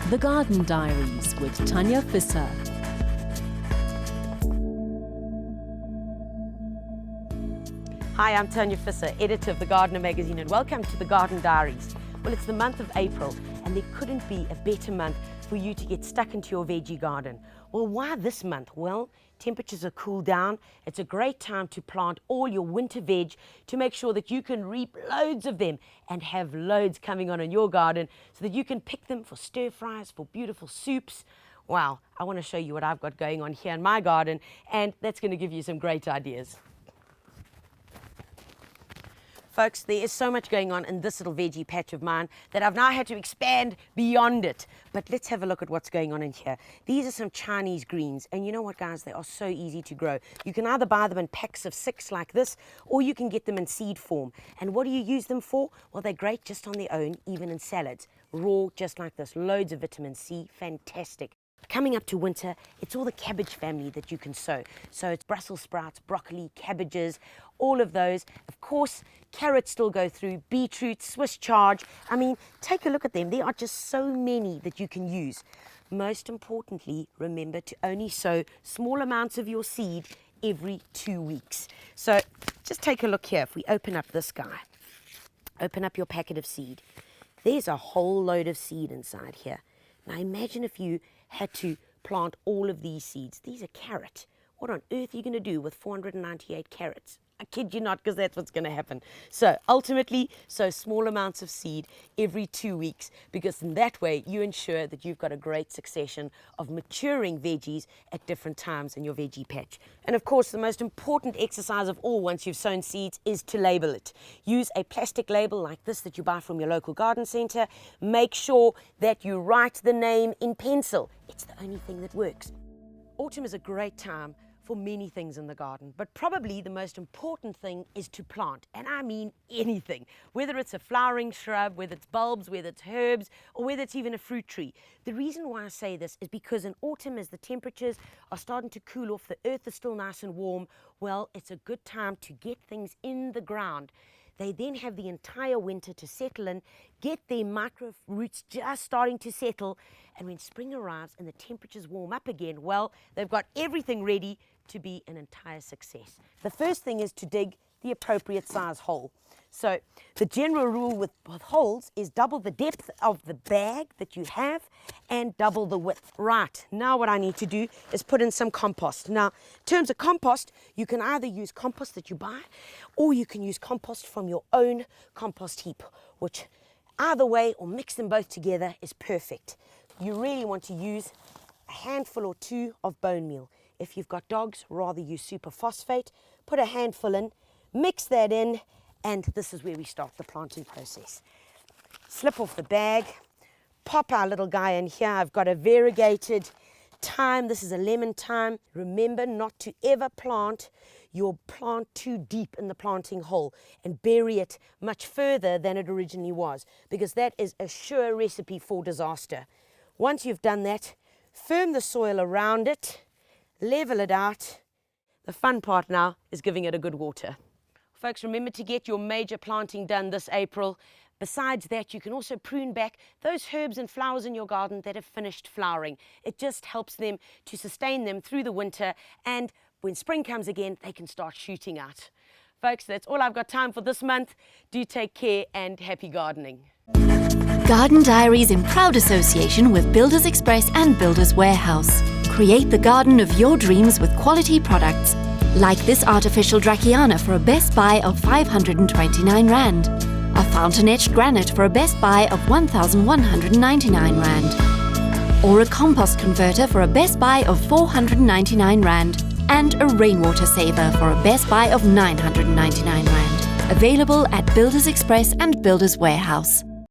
The Garden Diaries with Tanya Visser. Hi, I'm Tanya Visser, editor of The Gardener magazine, and welcome to The Garden Diaries. Well, it's the month of April, and there couldn't be a better month for you to get stuck into your veggie garden. Well, why this month? Well, temperatures are cooled down. It's a great time to plant all your winter veg to make sure that you can reap loads of them and have loads coming on in your garden so that you can pick them for stir fries, for beautiful soups. Wow, I want to show you what I've got going on here in my garden, and that's going to give you some great ideas. Folks, there is so much going on in this little veggie patch of mine that I've now had to expand beyond it. But let's have a look at what's going on in here. These are some Chinese greens, and you know what, guys? They are so easy to grow. You can either buy them in packs of 6 like this, or you can get them in seed form. And what do you use them for? Well, they're great just on their own, even in salads. Raw, just like this. Loads of vitamin C. Fantastic. Coming up to winter, it's all the cabbage family that you can sow. So it's Brussels sprouts, broccoli, cabbages, all of those. Of course, carrots still go through, beetroot, Swiss chard. I mean, take a look at them. There are just so many that you can use. Most importantly, remember to only sow small amounts of your seed every 2 weeks. So just take a look here. If we open up this guy, open up your packet of seed. There's a whole load of seed inside here. Now imagine if you had to plant all of these seeds. These are carrot. What on earth are you going to do with 498 carrots? I kid you not, because that's what's going to happen. So ultimately, sow small amounts of seed every 2 weeks, because in that way you ensure that you've got a great succession of maturing veggies at different times in your veggie patch. And of course, the most important exercise of all once you've sown seeds is to label it. Use a plastic label like this that you buy from your local garden centre. Make sure that you write the name in pencil. It's the only thing that works. Autumn is a great time for many things in the garden, but probably the most important thing is to plant, and I mean anything, whether it's a flowering shrub, whether it's bulbs, whether it's herbs, or whether it's even a fruit tree. The reason why I say this is because in autumn, as the temperatures are starting to cool off, the earth is still nice and warm, well, it's a good time to get things in the ground. They then have the entire winter to settle in, get their micro roots just starting to settle, and when spring arrives and the temperatures warm up again, well, they've got everything ready to be an entire success. The first thing is to dig the appropriate size hole. So the general rule with holes is double the depth of the bag that you have and double the width. Right, now what I need to do is put in some compost. Now, in terms of compost, you can either use compost that you buy, or you can use compost from your own compost heap, which either way, or mix them both together, is perfect. You really want to use a handful or 2 of bone meal. If you've got dogs, rather use superphosphate. Put a handful in, mix that in, and this is where we start the planting process. Slip off the bag, pop our little guy in here. I've got a variegated thyme. This is a lemon thyme. Remember not to ever plant your plant too deep in the planting hole and bury it much further than it originally was, because that is a sure recipe for disaster. Once you've done that, firm the soil around it, level it out. The fun part now is giving it a good water. Folks, remember to get your major planting done this April. Besides that, you can also prune back those herbs and flowers in your garden that have finished flowering. It just helps them to sustain them through the winter, and when spring comes again, they can start shooting out. Folks, that's all I've got time for this month. Do take care and happy gardening. Garden Diaries in proud association with Builders Express and Builders Warehouse. Create the garden of your dreams with quality products, like this artificial Dracaena for a best buy of 529 Rand, a fountain-etched granite for a best buy of 1,199 Rand, or a compost converter for a best buy of 499 Rand, and a rainwater saver for a best buy of 999 Rand. Available at Builders Express and Builders Warehouse.